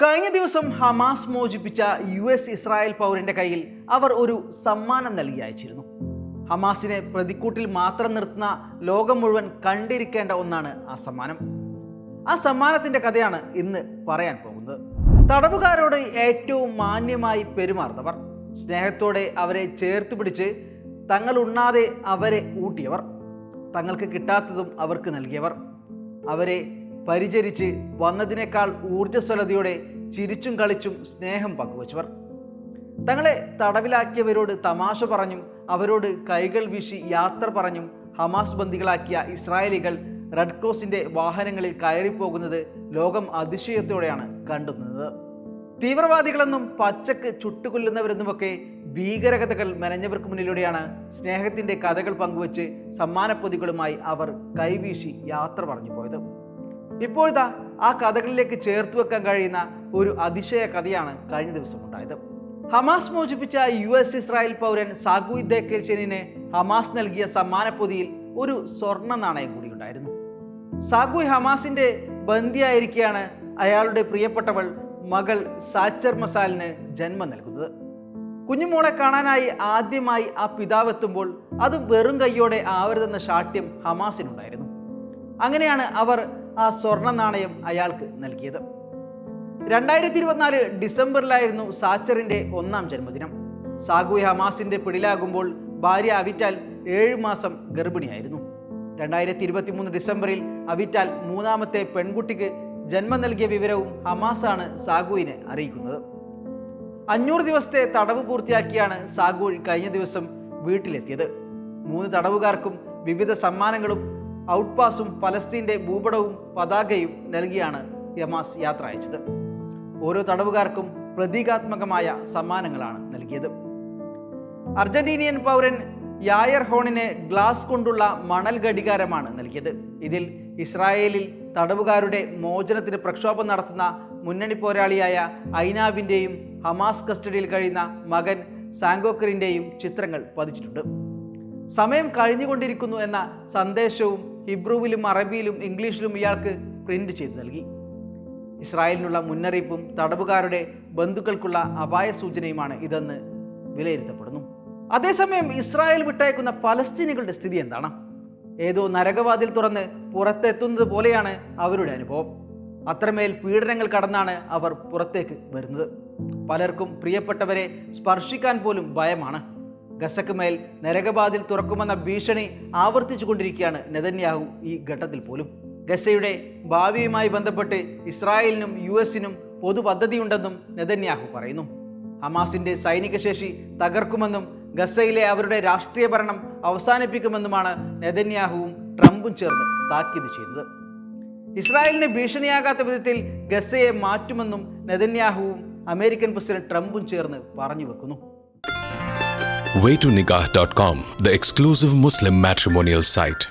കഴിഞ്ഞ ദിവസം Hamas മോചിപ്പിച്ച Israel പൗരന്റെ കയ്യിൽ അവർ ഒരു സമ്മാനം നൽകി അയച്ചിരുന്നു. ഹമാസിനെ പ്രതിക്കൂട്ടിൽ മാത്രം നിർത്തുന്ന ലോകം മുഴുവൻ കണ്ടിരിക്കേണ്ട ഒന്നാണ് ആ സമ്മാനം. ആ സമ്മാനത്തിന്റെ കഥയാണ് ഇന്ന് പറയാൻ പോകുന്നത്. തടവുകാരോട് ഏറ്റവും മാന്യമായി പെരുമാറുന്നവർ, സ്നേഹത്തോടെ അവരെ ചേർത്ത് പിടിച്ച് തങ്ങൾ ഉണ്ണാതെ അവരെ ഊട്ടിയവർ, തങ്ങൾക്ക് കിട്ടാത്തതും അവർക്ക് നൽകിയവർ, അവരെ പരിചരിച്ച് വന്നതിനേക്കാൾ ഊർജ്ജസ്വലതയോടെ ചിരിച്ചും കളിച്ചും സ്നേഹം പങ്കുവച്ചവർ, തങ്ങളെ തടവിലാക്കിയവരോട് തമാശ പറഞ്ഞും അവരോട് കൈകൾ വീശി യാത്ര പറഞ്ഞും ഹമാസ് ബന്ദികളാക്കിയ ഇസ്രായേലികൾ റെഡ് ക്രോസിന്റെ വാഹനങ്ങളിൽ കയറിപ്പോകുന്നത് ലോകം അതിശയത്തോടെയാണ് കണ്ടുനിന്നത്. തീവ്രവാദികളെന്നും പച്ചക്ക് ചുട്ടുകൊല്ലുന്നവരെന്നുമൊക്കെ ഭീകരകഥകൾ മെനഞ്ഞവർക്ക് മുന്നിലൂടെയാണ് സ്നേഹത്തിന്റെ കഥകൾ പങ്കുവച്ച് സമ്മാനപ്പൊതികളുമായി അവർ കൈവീശി യാത്ര പറഞ്ഞു പോയത്. ഇപ്പോഴത്തെ ആ കഥകളിലേക്ക് ചേർത്ത് വെക്കാൻ കഴിയുന്ന ഒരു അതിശയ കഥയാണ് കഴിഞ്ഞ ദിവസം ഉണ്ടായത്. ഹമാസ് മോചിപ്പിച്ച ഇസ്രായേൽ പൗരൻ സാഗുയ് ദേക്കേൽചെനിന് ഹമാസ് നൽകിയ സമ്മാനപ്പൊതിയിൽ ഒരു സ്വർണ്ണ നാണയം കൂടി ഉണ്ടായിരുന്നു. സാഗുയ് ഹമാസിന്റെ ബന്ദിയായിരിക്കെയാണ് അയാളുടെ പ്രിയപ്പെട്ടവൾ മകൾ സാച്ചർ മസാലിന് ജന്മം നൽകുന്നത്. കുഞ്ഞുമോളെ കാണാനായി ആദ്യമായി ആ പിതാവ് എത്തുമ്പോൾ അത് വെറും കൈയോടെ ആവരുതെന്ന ശാഠ്യം ഹമാസിനുണ്ടായിരുന്നു. അങ്ങനെയാണ് അവർ ആ സ്വർണ്ണ നാണയം അയാൾക്ക് നൽകിയത്. 2024 ഡിസംബറിലായിരുന്നു സാച്ചറിന്റെ 1ാം ജന്മദിനം. സാഗുയ് ഹമാസിന്റെ പിടിയിലാകുമ്പോൾ ഭാര്യ അവിറ്റാൽ 7 മാസം ഗർഭിണിയായിരുന്നു. 2023 ഡിസംബറിൽ അവിറ്റാൽ 3ാമത്തെ പെൺകുട്ടിക്ക് ജന്മം നൽകിയ വിവരവും ഹമാസാണ് സാഗുയിനെ അറിയിക്കുന്നത്. 500 ദിവസത്തെ തടവ് പൂർത്തിയാക്കിയാണ് സാഗുയ് കഴിഞ്ഞ ദിവസം വീട്ടിലെത്തിയത്. 3 തടവുകാർക്കും വിവിധ സമ്മാനങ്ങളും ഔട്ട് പാസും പലസ്തീന്റെ ഭൂപടവും പതാകയും നൽകിയാണ് ഹമാസ് യാത്ര അയച്ചത്. ഓരോ തടവുകാർക്കും പ്രതീകാത്മകമായ സമ്മാനങ്ങളാണ് നൽകിയത്. അർജന്റീനിയൻ പൗരൻ യായർ ഹോണിന് ഗ്ലാസ് കൊണ്ടുള്ള മണൽ ഘടികാരമാണ് നൽകിയത്. ഇതിൽ ഇസ്രായേലിൽ തടവുകാരുടെ മോചനത്തിന് പ്രക്ഷോഭം നടത്തുന്ന മുന്നണി പോരാളിയായ ഐനാബിന്റെയും ഹമാസ് കസ്റ്റഡിയിൽ കഴിയുന്ന മകൻ സാങ്കോക്കറിന്റെയും ചിത്രങ്ങൾ പതിച്ചിട്ടുണ്ട്. സമയം കഴിഞ്ഞുകൊണ്ടിരിക്കുന്നു എന്ന സന്ദേശവും ഹിബ്രുവിലും അറബിയിലും ഇംഗ്ലീഷിലും ഇയാൾക്ക് പ്രിന്റ് ചെയ്തു നൽകി. ഇസ്രായേലിനുള്ള മുന്നറിയിപ്പും തടവുകാരുടെ ബന്ധുക്കൾക്കുള്ള അപായ സൂചനയുമാണ് ഇതെന്ന് വിലയിരുത്തപ്പെടുന്നു. അതേസമയം ഇസ്രായേൽ വിട്ടയക്കുന്ന ഫലസ്തീനികളുടെ സ്ഥിതി എന്താണ്? ഏതോ നരകവാതിൽ തുറന്ന് പുറത്തെത്തുന്നത് പോലെയാണ് അവരുടെ അനുഭവം. അത്രമേൽ പീഡനങ്ങൾ കടന്നാണ് അവർ പുറത്തേക്ക് വരുന്നത്. പലർക്കും പ്രിയപ്പെട്ടവരെ സ്പർശിക്കാൻ പോലും ഭയമാണ്. ഗസക്ക് മേൽ നരകവാതിൽ തുറക്കുമെന്ന ഭീഷണി ആവർത്തിച്ചു കൊണ്ടിരിക്കുകയാണ് നെതന്യാഹു ഈ ഘട്ടത്തിൽ പോലും. ഗസയുടെ ഭാവിയുമായി ബന്ധപ്പെട്ട് ഇസ്രായേലിനും യുഎസിനും പൊതു പദ്ധതിയുണ്ടെന്നും നെതന്യാഹു പറയുന്നു. ഹമാസിന്റെ സൈനിക ശേഷി തകർക്കുമെന്നും ഗസയിലെ അവരുടെ രാഷ്ട്രീയ ഭരണം അവസാനിപ്പിക്കുമെന്നുമാണ് നെതന്യാഹുവും ട്രംപും ചേർന്ന് താക്കീത് ചെയ്തത്. ഇസ്രായേലിന് ഭീഷണിയാകാത്ത വിധത്തിൽ ഗസയെ മാറ്റുമെന്നും നെതന്യാഹുവും അമേരിക്കൻ പ്രസിഡന്റ് ട്രംപും ചേർന്ന് പറഞ്ഞു വെക്കുന്നു. Waytonikah.com, the exclusive Muslim matrimonial site.